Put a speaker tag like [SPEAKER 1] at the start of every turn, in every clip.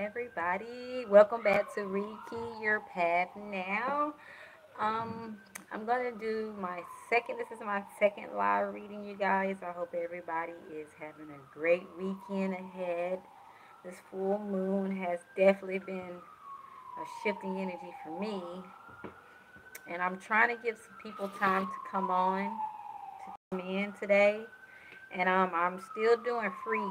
[SPEAKER 1] everybody. Welcome back to Reiki Your Path Now. Um, I'm gonna do my second. This is my second live reading, you guys. I hope everybody is having a great weekend ahead. This full moon has definitely been a shifting energy for me, and I'm trying to give some people time to come in today. And I'm still doing free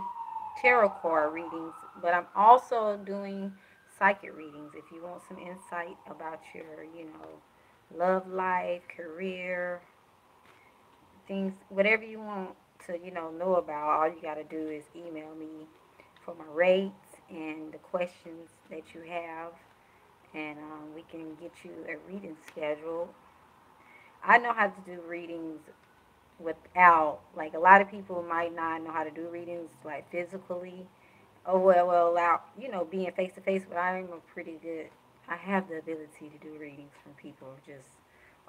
[SPEAKER 1] tarot card readings, but I'm also doing psychic readings if you want some insight about your, love life, career, things, whatever you want to, know about. All you got to do is email me for my rates and the questions that you have, and we can get you a reading schedule. I know how to do readings without, like, a lot of people might not know how to do readings like physically. Oh, well, out, being face to face, but I'm a pretty good. I have the ability to do readings from people just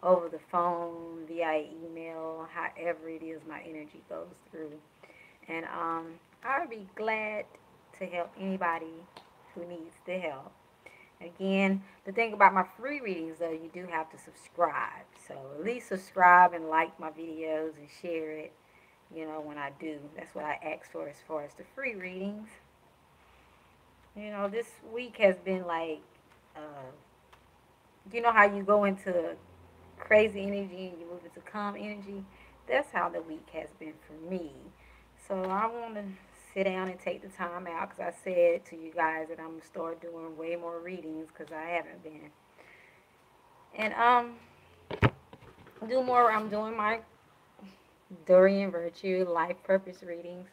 [SPEAKER 1] over the phone, via email, however it is my energy goes through. And I would be glad to help anybody who needs the help. Again, the thing about my free readings, though, you do have to subscribe. So at least subscribe and like my videos and share it, when I do. That's what I ask for as far as the free readings. This week has been like, uh, how you go into crazy energy and you move into calm energy? That's how the week has been for me. So I want to sit down and take the time out because I said to you guys that I'm going to start doing way more readings because I haven't been. And I'm doing my Dorian Virtue life purpose readings.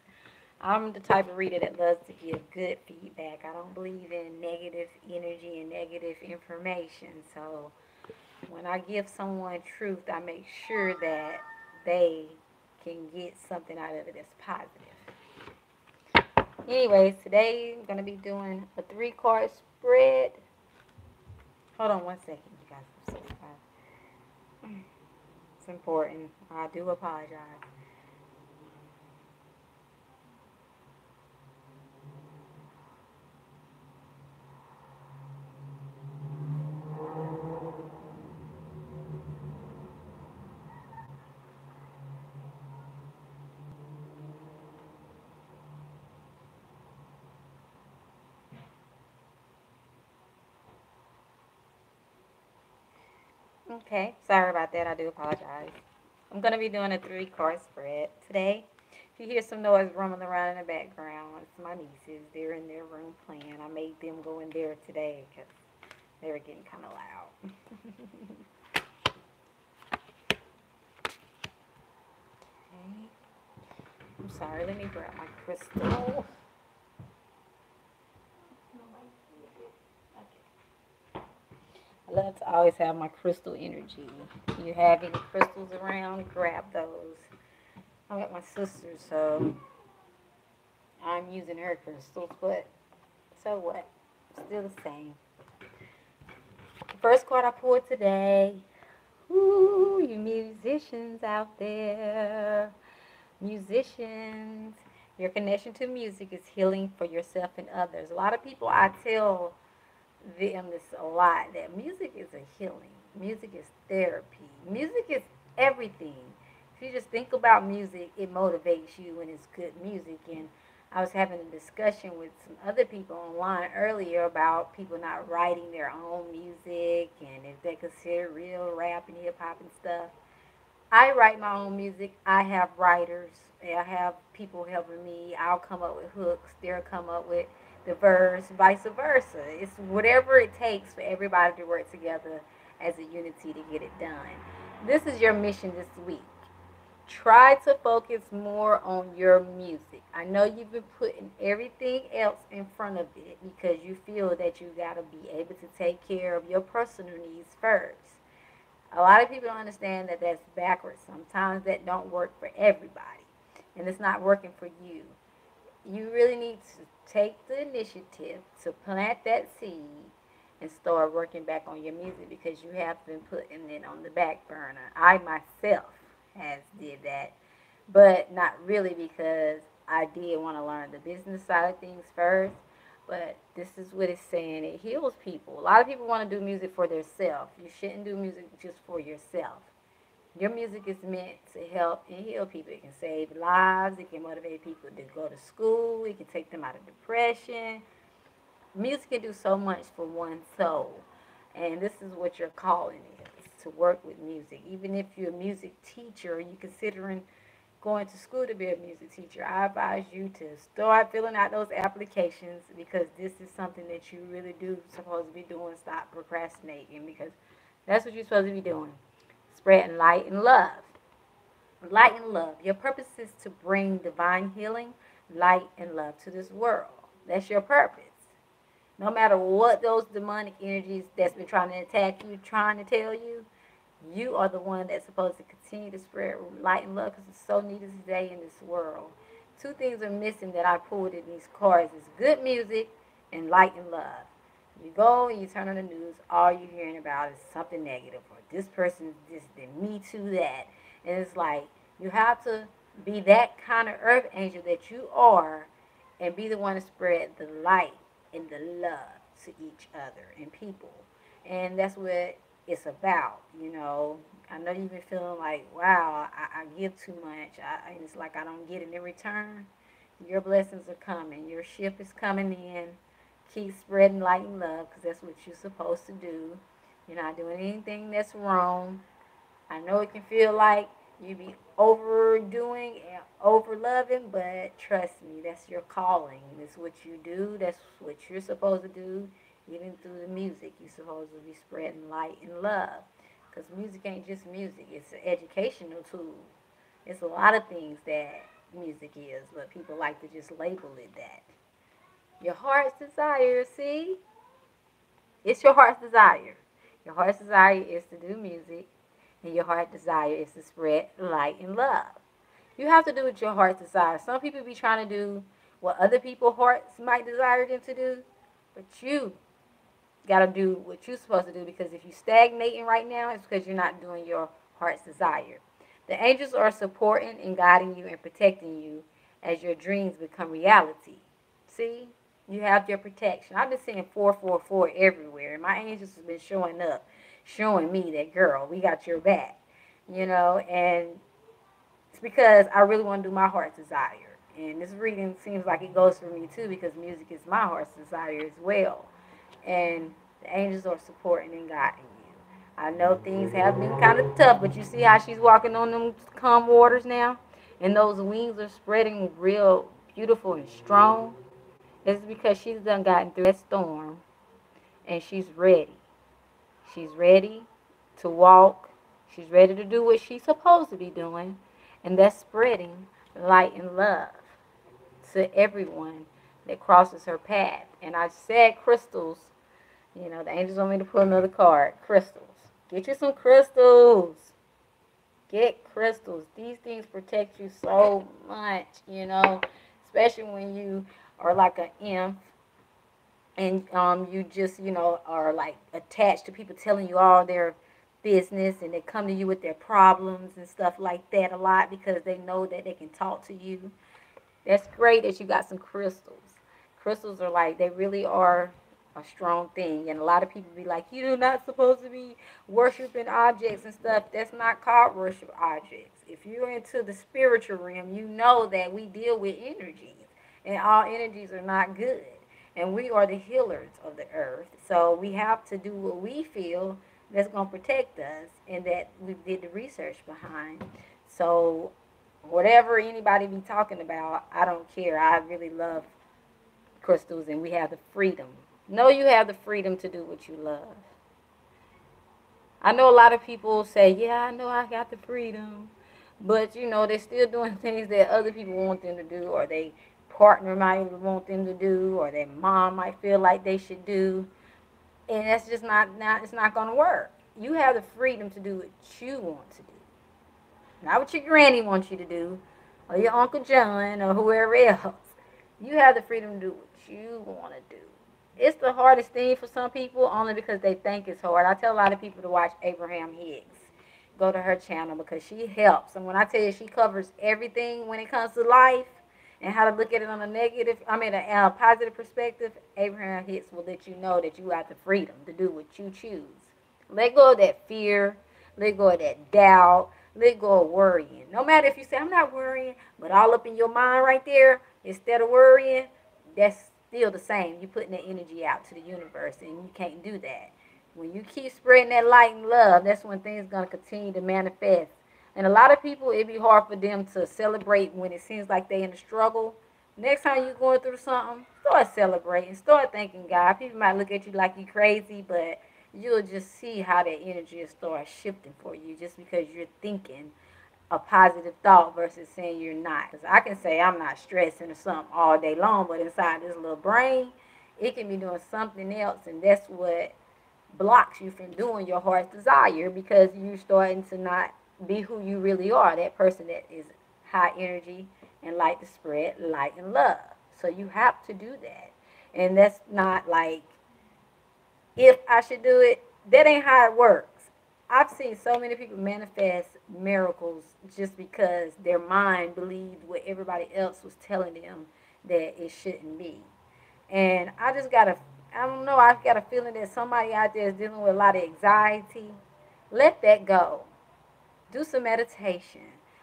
[SPEAKER 1] I'm the type of reader that loves to give good feedback. I don't believe in negative energy and negative information. So when I give someone truth, I make sure that they can get something out of it that's positive. Anyways, today I'm going to be doing a 3-card spread. Hold on one second, you guys. I'm so sorry. It's important. I do apologize. Okay, sorry about that. I do apologize. I'm going to be doing a 3-card spread today. If you hear some noise rumbling around in the background, it's my nieces. They're in their room playing. I made them go in there today because they were getting kind of loud. Okay. I'm sorry. Let me grab my crystal. I love to always have my crystal energy. If you have any crystals around, grab those. I'm at my sister's, so I'm using her crystals, but so what? Still the same. The first card I pulled today. Ooh, you musicians out there. Musicians. Your connection to music is healing for yourself and others. A lot of people, I tell them this a lot, that music is a healing. Music is therapy. Music is everything. If you just think about music, it motivates you when it's good music. And I was having a discussion with some other people online earlier about people not writing their own music and if they consider real rap and hip hop and stuff. I write my own music. I have writers. I have people helping me. I'll come up with hooks. They'll come up with the verse, vice versa. It's whatever it takes for everybody to work together as a unity to get it done. This is your mission this week. Try to focus more on your music. I know you've been putting everything else in front of it because you feel that you got to be able to take care of your personal needs first. A lot of people don't understand that that's backwards. Sometimes that don't work for everybody, and it's not working for you. You really need to take the initiative to plant that seed and start working back on your music because you have been putting it on the back burner. I myself has did that, but not really because I did want to learn the business side of things first. But this is what it's saying. It heals people. A lot of people want to do music for themselves. You shouldn't do music just for yourself. Your music is meant to help and heal people. It can save lives. It can motivate people to go to school. It can take them out of depression. Music can do so much for one's soul. And this is what your calling is, to work with music. Even if you're a music teacher, you're considering going to school to be a music teacher, I advise you to start filling out those applications, because this is something that you really do supposed to be doing. Stop procrastinating, because that's what you're supposed to be doing. Spreading light and love. Light and love. Your purpose is to bring divine healing, light, and love to this world. That's your purpose. No matter what those demonic energies that's been trying to attack you, trying to tell you, you are the one that's supposed to continue to spread light and love, because it's so needed today in this world. Two things are missing that I pulled in these cards is good music and light and love. You go and you turn on the news, all you're hearing about is something negative, or this person is this, then me too that. And it's like, you have to be that kind of earth angel that you are, and be the one to spread the light and the love to each other and people. And that's what it's about, you know. I know you've been feeling like, wow, I give too much. It's like I don't get it in return. Your blessings are coming. Your ship is coming in. Keep spreading light and love, because that's what you're supposed to do. You're not doing anything that's wrong. I know it can feel like you be overdoing and over loving, but trust me, that's your calling. That's what you do. That's what you're supposed to do. Even through the music, you're supposed to be spreading light and love. Because music ain't just music. It's an educational tool. It's a lot of things that music is, but people like to just label it that. Your heart's desire, see? It's your heart's desire. Your heart's desire is to do music, and your heart's desire is to spread light and love. You have to do what your heart's desire. Some people be trying to do what other people's hearts might desire them to do, but you got to do what you're supposed to do, because if you're stagnating right now, it's because you're not doing your heart's desire. The angels are supporting and guiding you and protecting you as your dreams become reality. See? You have your protection. I've been seeing 444 everywhere, and my angels have been showing up, showing me that, girl, we got your back, you know, and it's because I really want to do my heart's desire. And this reading seems like it goes for me too, because music is my heart's desire as well. And the angels are supporting and guiding you. I know things have been kind of tough, but you see how she's walking on them calm waters now? And those wings are spreading real beautiful and strong. It's because she's done gotten through that storm, and she's ready. She's ready to walk. She's ready to do what she's supposed to be doing, and that's spreading light and love to everyone that crosses her path. And I said crystals. You know, the angels want me to pull another card. Crystals. Get you some crystals. Get crystals. These things protect you so much, you know, especially when you are like an imp, and you just, you know, are like attached to people telling you all their business, and they come to you with their problems and stuff like that a lot, because they know that they can talk to you. That's great that you got some crystals. Crystals are like, they really are a strong thing. And a lot of people be like, you're not supposed to be worshiping objects and stuff. That's not called worship objects. If you're into the spiritual realm, you know that we deal with energies, and all energies are not good. And we are the healers of the earth. So we have to do what we feel that's going to protect us, and that we did the research behind. So whatever anybody be talking about, I don't care. I really love crystals, and we have the freedom. Know you have the freedom to do what you love. I know a lot of people say, yeah, I know I got the freedom, but you know, they're still doing things that other people want them to do, or they partner might want them to do, or their mom might feel like they should do, and that's just not it's not going to work. You have the freedom to do what you want to do, not what your granny wants you to do, or your Uncle John, or whoever else. You have the freedom to do what you want to do. It's the hardest thing for some people, only because they think it's hard. I tell a lot of people to watch Abraham Hicks. Go to her channel, because she helps. And when I tell you she covers everything when it comes to life, And how to look at it on a negative, a positive perspective, Abraham Hicks will let you know that you have the freedom to do what you choose. Let go of that fear. Let go of that doubt. Let go of worrying. No matter if you say, I'm not worrying, but all up in your mind right there, instead of worrying, that's still the same. You're putting that energy out to the universe, and you can't do that. When you keep spreading that light and love, that's when things are going to continue to manifest. And a lot of people, it'd be hard for them to celebrate when it seems like they're in a struggle. Next time you're going through something, start celebrating. Start thanking God. People might look at you like you're crazy, but you'll just see how that energy will start shifting for you just because you're thinking a positive thought versus saying you're not. Because I can say I'm not stressing or something all day long, but inside this little brain, it can be doing something else, and that's what blocks you from doing your heart's desire because you're starting to not be who you really are, that person that is high energy and like to spread light and love. So you have to do that. And that's not like if I should do it. That ain't how it works. I've seen so many people manifest miracles just because their mind believed what everybody else was telling them that it shouldn't be. And I don't know, I've got a feeling that somebody out there is dealing with a lot of anxiety. Let that go. Do some meditation.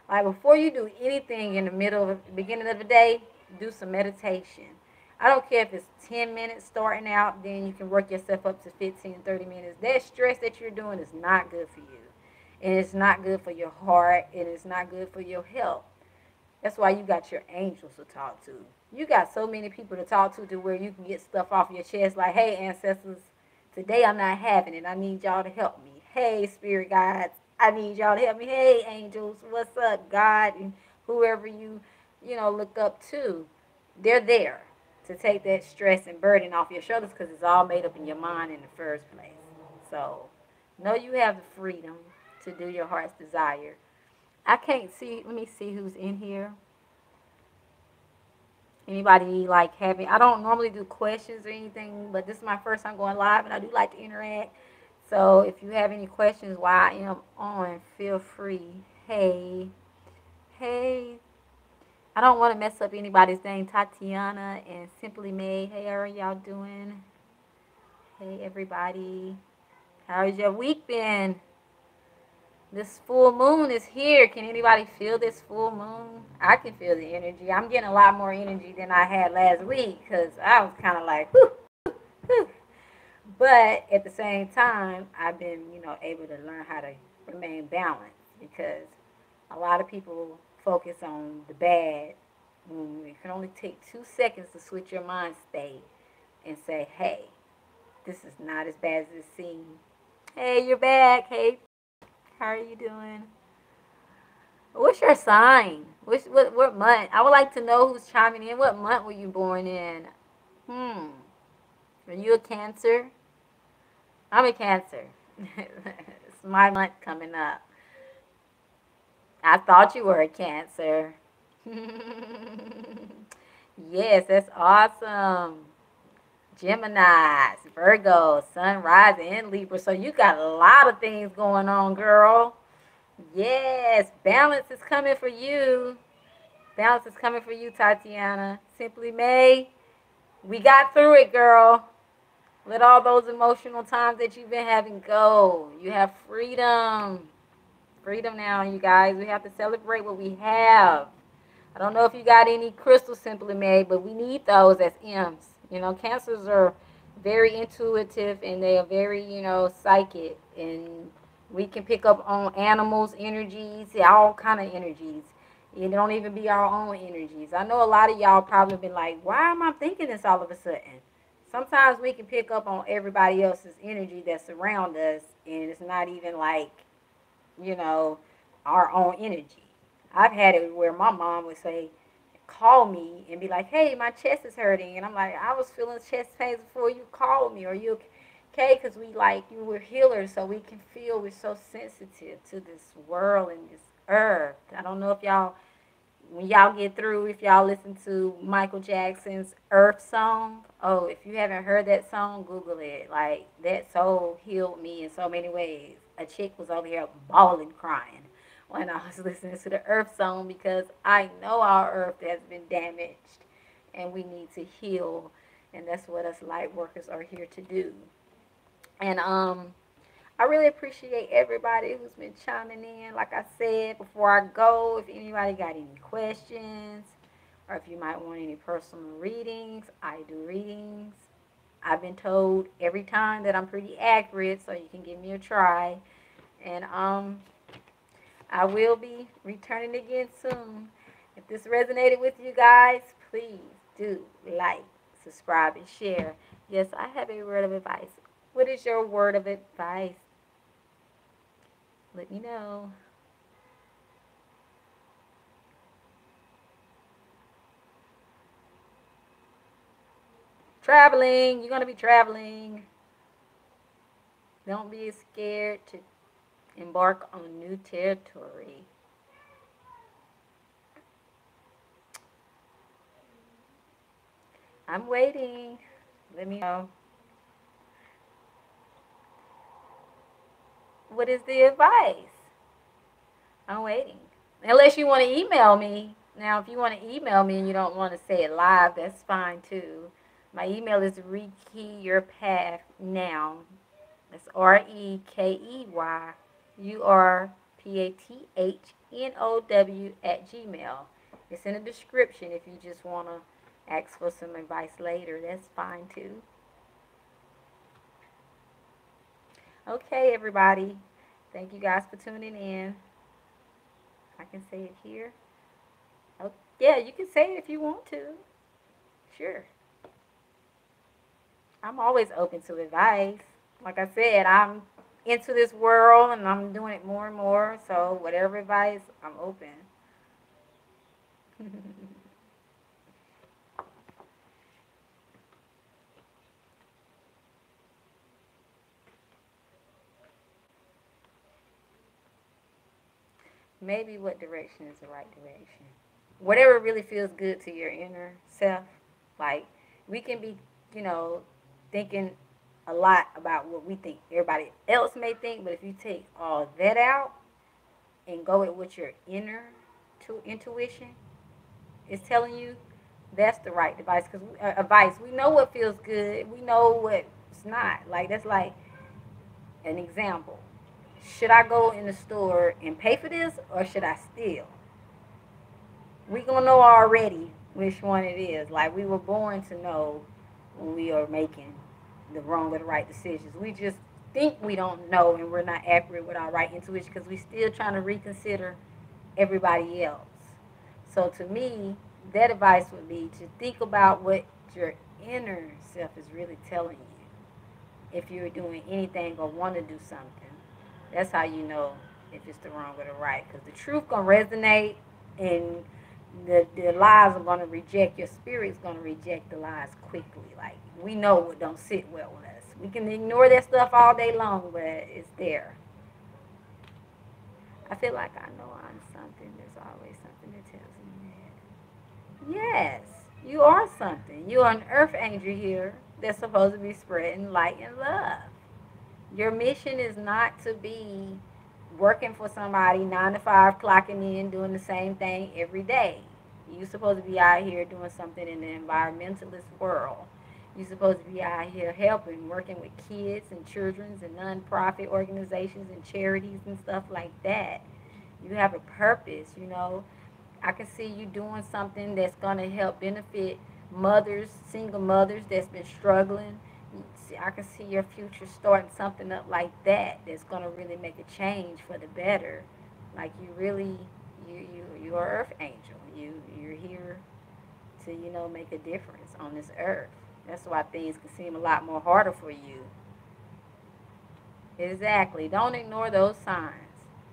[SPEAKER 1] Like before you do anything in the middle of the beginning of the day, do some meditation. I don't care if it's 10 minutes starting out, then you can work yourself up to 15, 30 minutes. That stress that you're doing is not good for you. And it's not good for your heart, and it's not good for your health. That's why you got your angels to talk to. You got so many people to talk to where you can get stuff off your chest like, hey, ancestors, today I'm not having it. I need y'all to help me. Hey, spirit guides, I need y'all to help me. Hey, angels, what's up, God? And whoever you look up to, they're there to take that stress and burden off your shoulders because it's all made up in your mind in the first place. So, know you have the freedom to do your heart's desire. I can't see. Let me see who's in here. Anybody like having? I don't normally do questions or anything, but this is my first time going live, and I do like to interact. So if you have any questions while I am on, feel free. Hey, hey. I don't want to mess up anybody's name. Tatiana and Simply Made. Hey, how are y'all doing? Hey, everybody. How's your week been? This full moon is here. Can anybody feel this full moon? I can feel the energy. I'm getting a lot more energy than I had last week because I was kind of like, whew, whew. But at the same time, I've been, able to learn how to remain balanced because a lot of people focus on the bad. It can only take 2 seconds to switch your mind state and say, hey, this is not as bad as it seems. Hey, you're back. Hey, how are you doing? What's your sign? What month? I would like to know who's chiming in. What month were you born in? Are you a Cancer? I'm a Cancer. It's my month coming up. I thought you were a Cancer. Yes, that's awesome. Geminis, Virgo, Sun, Rising, and Libra. So you got a lot of things going on, girl. Yes, balance is coming for you. Balance is coming for you, Tatiana. Simply May, we got through it, girl. Let all those emotional times that you've been having go. You have freedom. Freedom now, you guys. We have to celebrate what we have. I don't know if you got any crystals Simply Made, but we need those as M's. Cancers are very intuitive and they are very, psychic. And we can pick up on animals' energies, all kind of energies. It don't even be our own energies. I know a lot of y'all probably been like, why am I thinking this all of a sudden? Sometimes we can pick up on everybody else's energy that's around us, and it's not even like, our own energy. I've had it where my mom would say, call me and be like, hey, my chest is hurting. And I'm like, I was feeling chest pains before you called me. Are you okay? Because we're healers, so we can feel. We're so sensitive to this world and this earth. I don't know if when y'all get through, if y'all listen to Michael Jackson's Earth song. Oh, if you haven't heard that song, Google it. That so healed me in so many ways. A chick was over here bawling, crying. when I was listening to the Earth Zone, because I know our Earth has been damaged and we need to heal. And that's what us light workers are here to do. And I really appreciate everybody who's been chiming in. Like I said, before I go, if anybody got any questions or if you might want any personal readings, I do readings. I've been told every time that I'm pretty accurate, so you can give me a try. And I will be returning again soon. If this resonated with you guys, please do like, subscribe, and share. Yes, I have a word of advice. What is your word of advice? Let me know. Traveling. You're going to be traveling. Don't be scared to embark on new territory. I'm waiting. Let me know. What is the advice? I'm waiting. Unless you want to email me. Now, if you want to email me and you don't want to say it live, that's fine too. My email is RekeyUrPathNow. That's RekeyUrPathNow @gmail. It's in the description if you just want to ask for some advice later. That's fine too. Okay, everybody. Thank you guys for tuning in. I can say it here. Oh, yeah, you can say it if you want to. Sure. I'm always open to advice. Like I said, I'm into this world and I'm doing it more and more. So whatever advice, I'm open. Maybe what direction is the right direction. Whatever really feels good to your inner self. Like, we can be, you know, thinking a lot about what we think everybody else may think, but if you take all that out and go with what your inner intuition is telling you, that's the right advice. Because advice, we know what feels good, we know what's not. Like, that's like an example. Should I go in the store and pay for this, or should I steal? We gonna know already which one it is. Like, we were born to know when we are making the wrong or the right decisions. We just think we don't know and we're not accurate with our right intuition because we still trying to reconsider everybody else. So to me, that advice would be to think about what your inner self is really telling you. If you're doing anything or want to do something, that's how you know if it's the wrong or the right. Because the truth gonna resonate, and the lies are gonna reject. Your spirit's gonna reject the lies quickly. Like, we know what don't sit well with us. We can ignore that stuff all day long, but it's there. I feel like I know I'm something. There's always something that tells me that. Yes, you are something. You are an earth angel here that's supposed to be spreading light and love. Your mission is not to be working for somebody 9 to 5, clocking in, doing the same thing every day. You're supposed to be out here doing something in the environmentalist world. You're supposed to be out here helping, working with kids and children's and nonprofit organizations and charities and stuff like that. You have a purpose, you know. I can see you doing something that's going to help benefit mothers, single mothers that's been struggling. I can see your future starting something up like that that's going to really make a change for the better. Like, you really, you are Earth Angel. You're here to, make a difference on this earth. That's why things can seem a lot more harder for you. Exactly. Don't ignore those signs.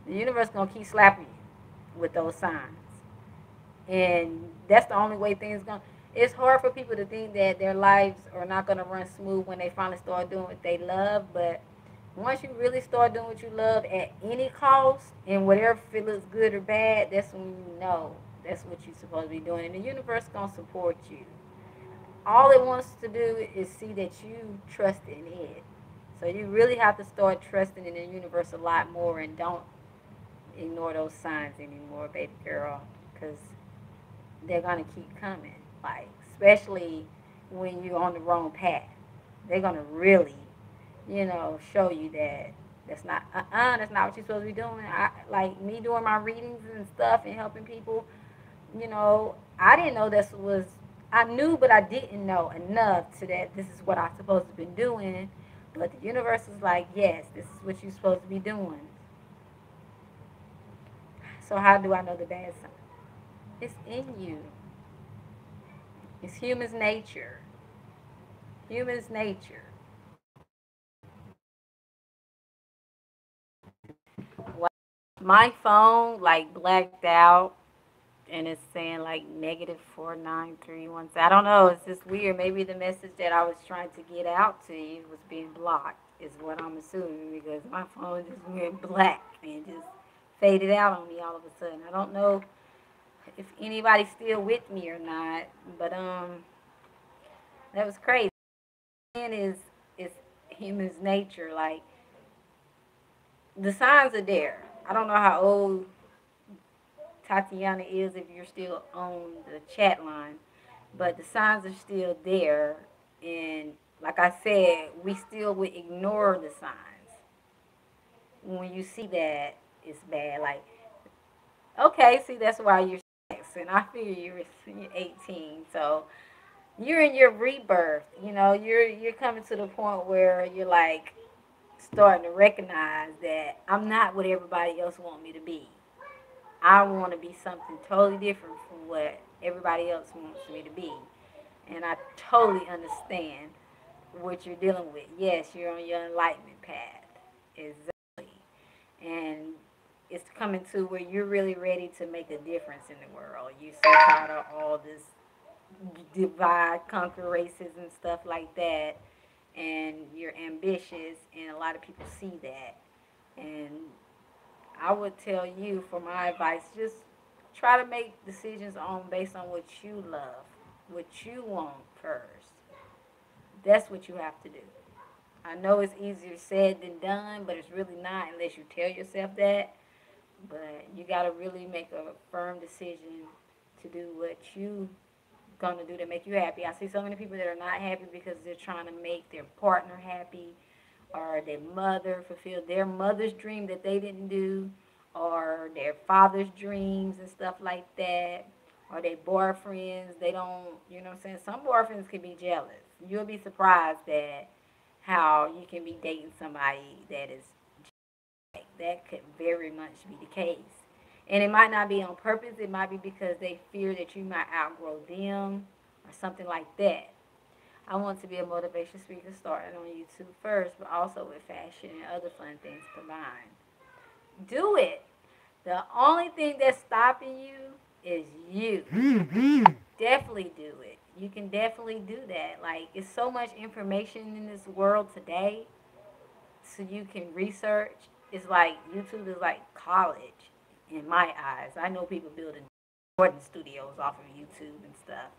[SPEAKER 1] The universe going to keep slapping you with those signs. And that's the only way things going to... It's hard for people to think that their lives are not going to run smooth when they finally start doing what they love. But once you really start doing what you love at any cost, and whatever, if it looks good or bad, that's when you know that's what you're supposed to be doing. And the universe going to support you. All it wants to do is see that you trust in it. So you really have to start trusting in the universe a lot more, and don't ignore those signs anymore, baby girl, because they're gonna keep coming. Like, especially when you're on the wrong path, they're gonna really, show you that that's not what you're supposed to be doing. Like me doing my readings and stuff and helping people. I didn't know this was. I knew, but I didn't know enough to that this is what I'm supposed to be doing. But the universe is like, yes, this is what you're supposed to be doing. So how do I know the bad sign? It's in you. It's human's nature. Human's nature. My phone like blacked out and it's saying like -4931. I don't know. It's just weird. Maybe the message that I was trying to get out to you was being blocked, is what I'm assuming, because my phone just went black and just faded out on me all of a sudden. I don't know if anybody's still with me or not, but that was crazy. And is human's nature. Like, the signs are there. I don't know how old Tatiana is if you're still on the chat line, but the signs are still there. And like I said, we still would ignore the signs. When you see that, it's bad. Like, okay, see, that's why you're and I figure you're 18, so you're in your rebirth. You're coming to the point where you're like starting to recognize that I'm not what everybody else want me to be. I want to be something totally different from what everybody else wants me to be. And I totally understand what you're dealing with. Yes, you're on your enlightenment path. Exactly. And it's coming to where you're really ready to make a difference in the world. You're so tired of all this divide, conquer races and stuff like that. And you're ambitious, and a lot of people see that. And I would tell you, for my advice, just try to make decisions based on what you love, what you want first. That's what you have to do. I know it's easier said than done, but it's really not unless you tell yourself that. But you got to really make a firm decision to do what you gonna do to make you happy. I see so many people that are not happy because they're trying to make their partner happy, or their mother fulfill their mother's dream that they didn't do, or their father's dreams and stuff like that, or their boyfriends. They don't, you know what I'm saying? Some boyfriends can be jealous. You'll be surprised at how you can be dating somebody that is like that. Could very much be the case. And it might not be on purpose. It might be because they fear that you might outgrow them or something like that. I want to be a motivation speaker starting on YouTube first, but also with fashion and other fun things combined. Do it. The only thing that's stopping you is you. Definitely do it. You can definitely do that. Like, it's so much information in this world today, so you can research. It's like YouTube is like college in my eyes. I know people building recording studios off of YouTube and stuff.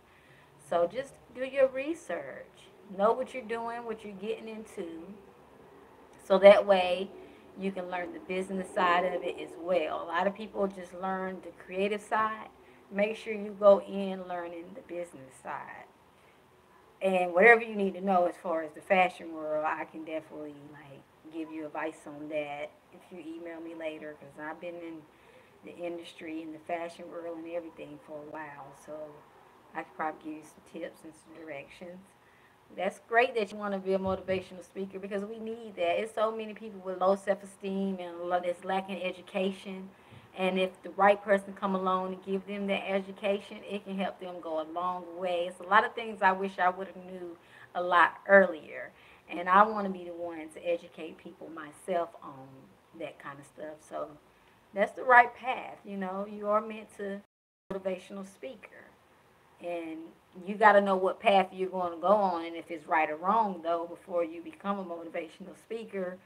[SPEAKER 1] So just do your research. Know what you're doing, what you're getting into, so that way you can learn the business side of it as well. A lot of people just learn the creative side. Make sure you go in learning the business side. And whatever you need to know as far as the fashion world, I can definitely like give you advice on that if you email me later, because I've been in the industry and the fashion world and everything for a while. So I could probably give you some tips and some directions. That's great that you want to be a motivational speaker, because we need that. It's so many people with low self-esteem and that's lacking education. And if the right person come along and give them that education, it can help them go a long way. It's a lot of things I wish I would have knew a lot earlier. And I want to be the one to educate people myself on that kind of stuff. So that's the right path. You are meant to be a motivational speaker. And you got to know what path you're going to go on, and if it's right or wrong, though, before you become a motivational speaker,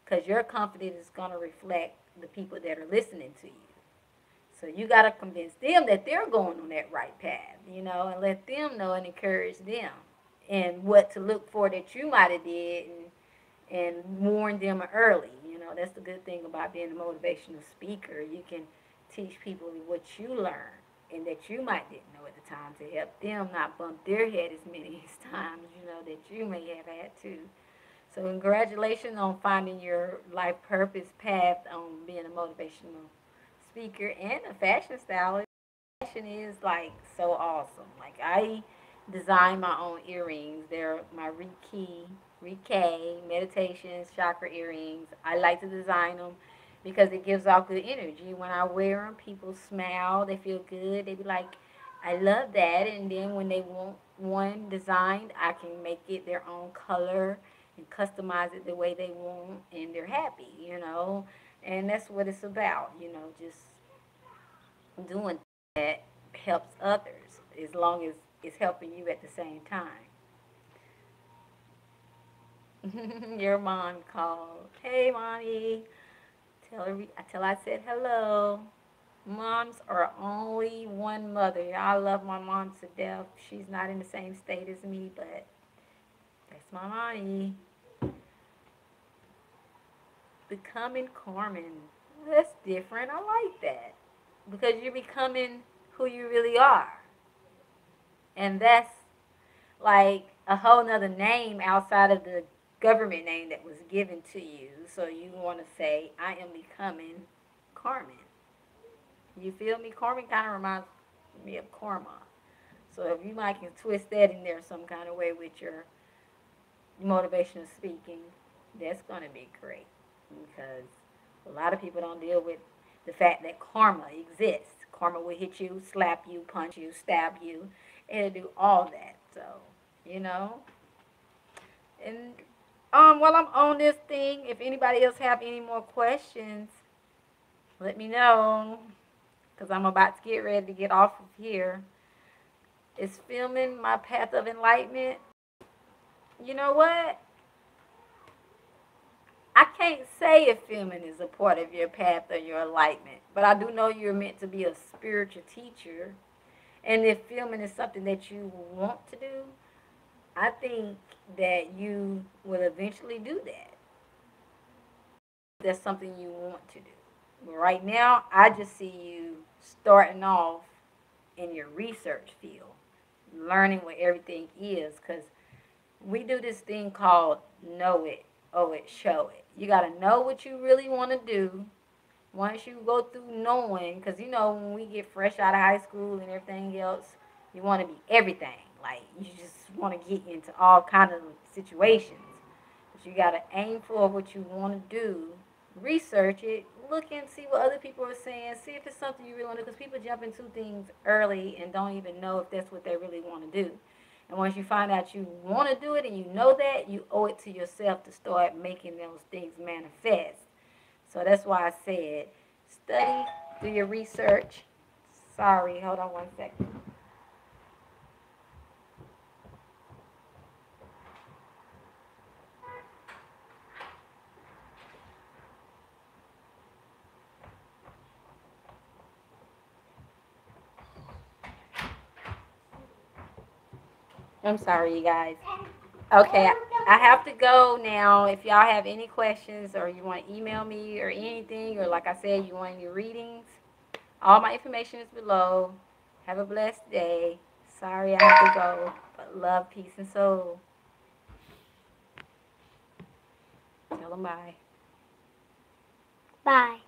[SPEAKER 1] because your confidence is going to reflect the people that are listening to you. So you got to convince them that they're going on that right path, and let them know and encourage them, and what to look for that you might have did, and warn them early. know, that's the good thing about being a motivational speaker. You can teach people what you learned and that you might didn't know at the time to help them not bump their head as many times, you know, that you may have had to. So congratulations on finding your life purpose path on being a motivational speaker and a fashion stylist. Fashion is like so awesome. Like I design my own earrings. They're my Reiki meditations, chakra earrings. I like to design them because it gives off good energy. When I wear them, people smile. They feel good. They be like, I love that. And then when they want one designed, I can make it their own color and customize it the way they want, and they're happy, you know. And that's what it's about, you know, just doing that helps others as long as it's helping you at the same time. Your mom called. Hey, mommy. Tell I said hello. Moms are only one mother. I love my mom to death. She's not in the same state as me, but that's my mommy. Becoming Carmen. That's different. I like that. Because you're becoming who you really are. And that's like a whole nother name outside of the government name that was given to you. So you want to say, I am becoming Carmen. You feel me? Carmen kind of reminds me of karma. So if you might can twist that in there some kind of way with your motivational speaking, that's going to be great. Because a lot of people don't deal with the fact that karma exists. Karma will hit you, slap you, punch you, stab you. It'll do all that. So, you know. And while I'm on this thing, if anybody else have any more questions, let me know. Because I'm about to get ready to get off of here. Is filming my path of enlightenment? You know what? I can't say if filming is a part of your path or your enlightenment, but I do know you're meant to be a spiritual teacher. And if filming is something that you want to do, I think that you will eventually do that. That's something you want to do. But right now, I just see you starting off in your research field, learning what everything is, because we do this thing called know it, owe it, show it. You got to know what you really want to do. Once you go through knowing, because you know when we get fresh out of high school and everything else, you want to be everything. Like you just want to get into all kind of situations. But you got to aim for what you want to do, research it, look and see what other people are saying, see if it's something you really want to do. Because people jump into things early and don't even know if that's what they really want to do. And once you find out you want to do it and you know that, you owe it to yourself to start making those things manifest. So that's why I said, study, do your research. Sorry, hold on one second. I'm sorry, you guys. Okay, I have to go now. If y'all have any questions or you want to email me or anything, or like I said, you want your readings, all my information is below. Have a blessed day. Sorry I have to go, but love, peace, and soul. Tell them bye.
[SPEAKER 2] Bye.